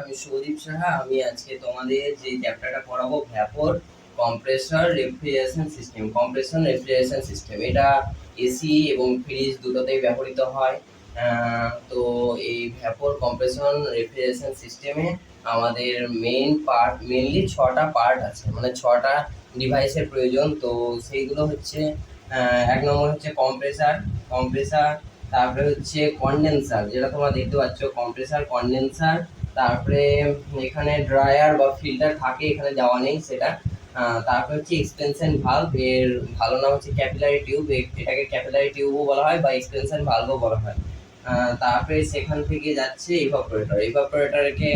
আমি সুদীপ সাহা। আমি আজকে তোমাদের যে চ্যাপ্টারটা পড়াবো vapour compressor refrigeration system. Compression refrigeration system এটা এসি এবং ফ্রিজ দুটোতেই ব্যবহৃত হয়। তো এই ভ্যাপর কম্প্রেশন রেফ্রিজারেশন সিস্টেমে আমাদের মেনলি 6টা পার্ট আছে, মানে 6টা ডিভাইসের প্রয়োজন। তো সেইগুলো হচ্ছে এক নম্বর হচ্ছে কম্প্রেসার, তারপরে হচ্ছে কনডেন্সার, যেটা তোমরা দেখতে পাচ্ছ কম্প্রেসার কনডেন্সার। তারপরে এখানে ড্রায়ার বা ফিল্টার থাকে, এখানে যাওয়া নেই সেটা। তারপরে হচ্ছে এক্সপেনশন ভালভ, এর ভালো নাম হচ্ছে ক্যাপিলারি টিউব, এটাকে ক্যাপিলারি টিউবও বলা হয় বা এক্সপেনশন ভালভও বলা হয়। তারপরে সেখান থেকে যাচ্ছে ইভাপোরেটরকে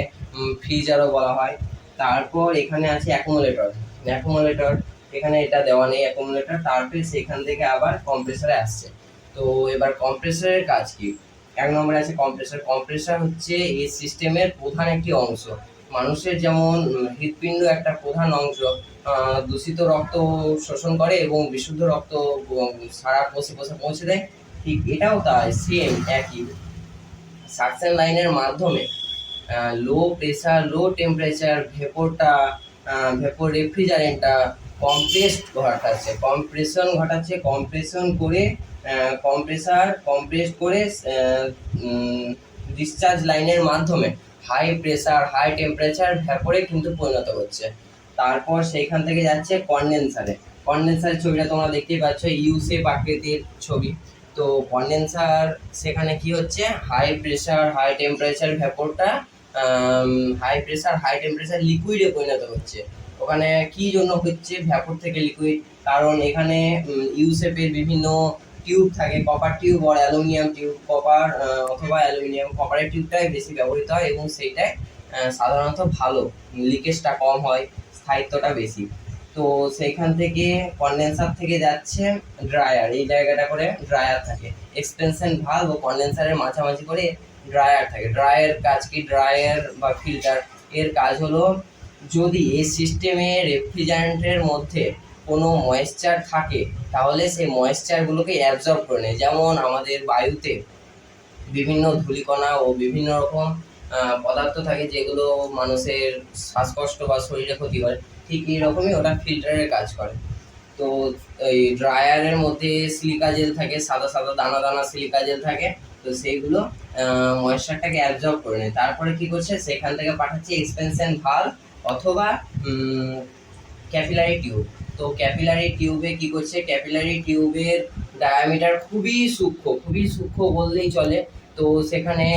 ফ্রিজারও বলা হয়। তারপর এখানে আছে অ্যাকুমুলেটর, এখানে এটা দেওয়া নেই অ্যাকুমুলেটর। তারপরে সেখান থেকে আবার কম্প্রেসারে আসছে। তো এবার কম্প্রেসারের কাজ কি? এক নম্বরে আছে কম্প্রেসার হচ্ছে এই সিস্টেমের প্রধান একটি অংশ। মানুষের যেমন হৃৎপিণ্ড একটা প্রধান অংশ, দূষিত রক্ত শোষণ করে এবং বিশুদ্ধ রক্ত সারা কোষে পৌঁছে দেয়, ঠিক এটাও তাই সেম একই। সাকশন লাইনের মাধ্যমে low pressure low temperature vapour রেফ্রিজারেন্টটা কম্প্রেশন করে কম্প্রেস করে ডিসচার্জ লাইনের মাধ্যমে হাই প্রেসার হাই টেম্পারেচার ভ্যাপরে কিন্তু পরিণত হচ্ছে। তারপর সেইখান থেকে যাচ্ছে কনডেন্সারের ছবিটা তোমরা দেখতেই পাচ্ছ, ইউ শেপ আকৃতির ছবি। তো কনডেন্সার সেখানে কি হচ্ছে, হাই প্রেসার হাই টেম্পারেচার ভ্যাপরটা হাই প্রেসার হাই টেম্পারেচার লিকুইডে পরিণত হচ্ছে। ওখানে কি জন্য হচ্ছে ভ্যাপর থেকে লিকুইড? কারণ এখানে ইউ শেপের বিভিন্ন টিউব থাকে, কপার টিউব আর অ্যালুমিনিয়াম টিউব। কপার অথবা অ্যালুমিনিয়াম, কপারের টিউবটাই বেশি ব্যবহৃত হয় এবং সেইটাই সাধারণত ভালো, লিকেজটা কম হয়, স্থায়িত্বটা বেশি। তো সেইখান থেকে কনডেন্সার থেকে যাচ্ছে ড্রায়ার, এই জায়গাটা করে ড্রায়ার থাকে। এক্সপেনশন ভালভ ও কনডেন্সারের মাঝামাঝি করে ড্রায়ার থাকে। ড্রায়ার কাজ কি? ড্রায়ার বা ফিল্টার এর কাজ হলো, যদি এই সিস্টেমে রেফ্রিজারেন্টের মধ্যে কোনো ময়েশ্চার থাকে তাহলে সেই ময়েশ্চারগুলোকে অ্যাবজর্ব করে নেয়। যেমন আমাদের বায়ুতে বিভিন্ন ধূলিকণা ও বিভিন্ন রকম পদার্থ থাকে যেগুলো মানুষের শ্বাসকষ্ট বা শরীরে ক্ষতি করে, ঠিক এইরকমই ওটা ফিল্টারের কাজ করে। তো এই ড্রায়ারের মধ্যে সিলিকা জেল থাকে, সাদা সাদা দানা দানা সিলিকা জেল থাকে। তো সেইগুলো ময়েশ্চারটাকে অ্যাবজর্ব করে নেয়। তারপরে কি করছে, সেখান থেকে পাঠাচ্ছে এক্সপেনশন ভালভ অথবা ক্যাপিলারি টিউব। তো ক্যাপিলারি টিউবে কি করছে, ক্যাপিলারি টিউবের ডায়ামিটার খুবই সূক্ষ্ম বললেই চলে। তো সেখানে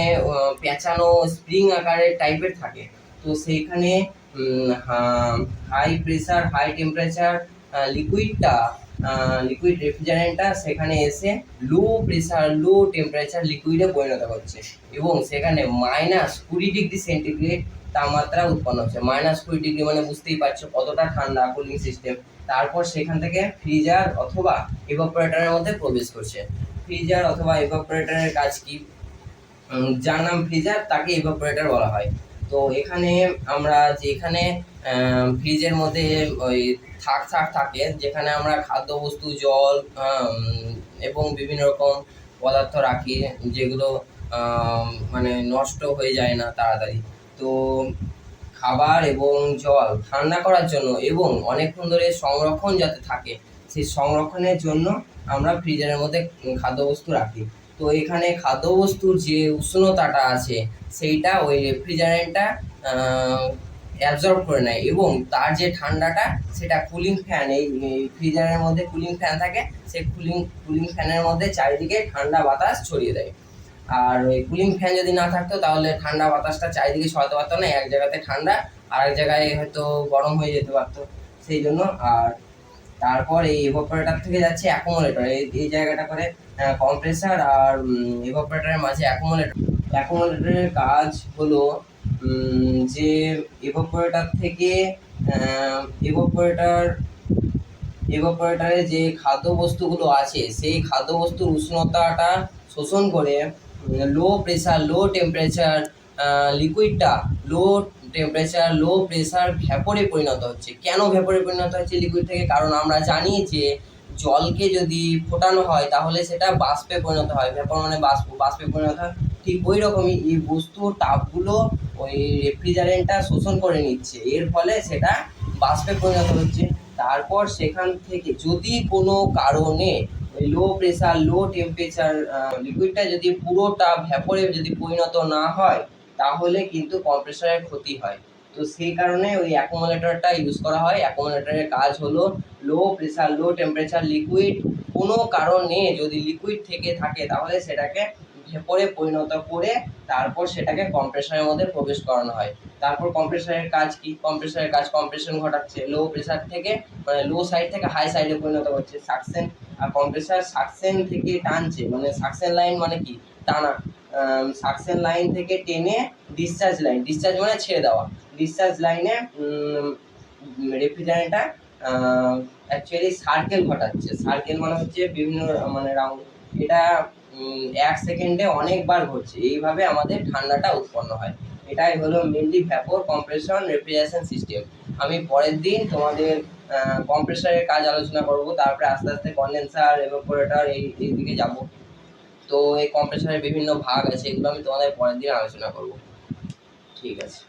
পেঁচানো স্প্রিং আকারের টাইপের থাকে। তো সেইখানে high pressure high temperature liquid রেফ্রিজারেন্টটা সেখানে এসে লো প্রেসার লো টেম্পারেচার লিকুইডে পরিণত হচ্ছে এবং সেখানে -20°C তাপমাত্রা উৎপন্ন হচ্ছে। -20° মানে বুঝতেই পারছো কতটা ঠান্ডা কুলিং সিস্টেম। তারপর সেখান থেকে ফ্রিজার অথবা ইভাপোরেটরের মধ্যে প্রবেশ করছে। ফ্রিজার অথবা ইভাপোরেটরের কাজ কি? যার নাম ফ্রিজার তাকে ইভাপোরেটর বলা হয়। তো এখানে আমরা যেখানে ফ্রিজের মধ্যে ওই থাক থাকে, যেখানে আমরা খাদ্যবস্তু জল এবং বিভিন্ন রকম পদার্থ রাখি যেগুলো মানে নষ্ট হয়ে যায় না তাড়াতাড়ি। তো খাবার এবং জল ঠান্ডা করার জন্য এবং অনেকক্ষণ ধরে সংরক্ষণ যাতে থাকে, সেই সংরক্ষণের জন্য আমরা ফ্রিজারের মধ্যে খাদ্যবস্তু রাখি। তো এখানে খাদ্যবস্তুর যে উষ্ণতাটা আছে সেইটা ওই রেফ্রিজারেন্টটা অ্যাবজর্ব করে নেয় এবং তার যে ঠান্ডাটা সেটা কুলিং ফ্যান, এই ফ্রিজারের মধ্যে কুলিং ফ্যান থাকে, সেই কুলিং ফ্যানের মধ্যে চারিদিকে ঠান্ডা বাতাস ছড়িয়ে দেয়। আর ওই কুলিং ফ্যান যদি না থাকতো তাহলে ঠান্ডা বাতাসটা চারিদিকে ছড়াতে পারতো না, এক জায়গাতে ঠান্ডা আর এক জায়গায় হয়তো গরম হয়ে যেতে পারতো, সেই জন্য। আর তারপর এই ইভাপোরেটর থেকে যাচ্ছে অ্যাকুমুলেটর, এই জায়গাটা করে কম্প্রেসার আর ইভাপোরেটরের মাঝে অ্যাকুমুলেটরের কাজ হলো যে ইভাপোরেটর থেকে ইভাপোরেটরে যে খাদ্যবস্তুগুলো আছে সেই খাদ্যবস্তুর উষ্ণতাটা শোষণ করে লো প্রেসার লো টেম্পারেচার লিকুইডটা লো টেম্পারেচার লো প্রেসার ভ্যাপরে পরিণত হচ্ছে। কেন ভ্যাপরে পরিণত হচ্ছে লিকুইড থেকে? কারণ আমরা জানি যে জলকে যদি ফোটানো হয় তাহলে সেটা বাষ্পে পরিণত হয়, ভ্যাপর মানে বাষ্পে পরিণত হয়। ঠিক ওই রকমই এই বস্তুর তাপগুলো ওই রেফ্রিজারেন্টটা শোষণ করে নিচ্ছে, এর ফলে সেটা বাষ্পে পরিণত হচ্ছে। তারপর সেখান থেকে যদি কোনো কারণে ওই লো প্রেসার লো টেম্পারেচার লিকুইডটা যদি পুরোটা ভ্যাপরে যদি পরিণত না হয়, তাহলে কিন্তু কম্প্রেসরের ক্ষতি হয়। তো সেই কারণে ওই অ্যাকুমুলেটরটা ইউজ করা হয়। অ্যাকুমুলেটরের কাজ হলো লো প্রেসার লো টেম্পারেচার লিকুইড কোনো কারণে যদি লিকুইড থেকে থাকে, তাহলে সেটাকে ভেপরে পরিণত করে তারপর সেটাকে কম্প্রেসরের মধ্যে প্রবেশ করানো হয়। তারপর কম্প্রেসরের কাজ কি? কম্প্রেসরের কাজ কম্প্রেশন ঘটাচ্ছে, লো প্রেসার থেকে মানে লো সাইড থেকে হাই সাইডে পরিণত করছে, সাকশন। আর কম্প্রেসর সাকশন থেকে টানছে, মানে সাকশন লাইন মানে কি? টানা। সাকশন লাইন থেকে টেনে ডিসচার্জ লাইন, ডিসচার্জ মানে ছেড়ে দেওয়া, ডিসচার্জ লাইনে রেফ্রিজারেন্টটা অ্যাকচুয়ালি সার্কেল ঘটাচ্ছে। সার্কেল মানে হচ্ছে বিভিন্ন মানে রাউন্ড। এটা 1 সেকেন্ডে অনেকবার ঘটছে। এইভাবে আমাদের ঠান্ডাটা উৎপন্ন হয়। এটাই হলো mainly vapour compression refrigeration system. আমি পরের দিন তোমাদের কম্প্রেসরের কাজ আলোচনা করব, তারপরে আস্তে আস্তে কন্ডেন্সার এভাপোরেটর এই দিকে যাব। তো এই কম্প্রেসরের বিভিন্ন ভাগ আছে, এগুলো আমি তোমাদের পরের দিন আলোচনা করব। ঠিক আছে।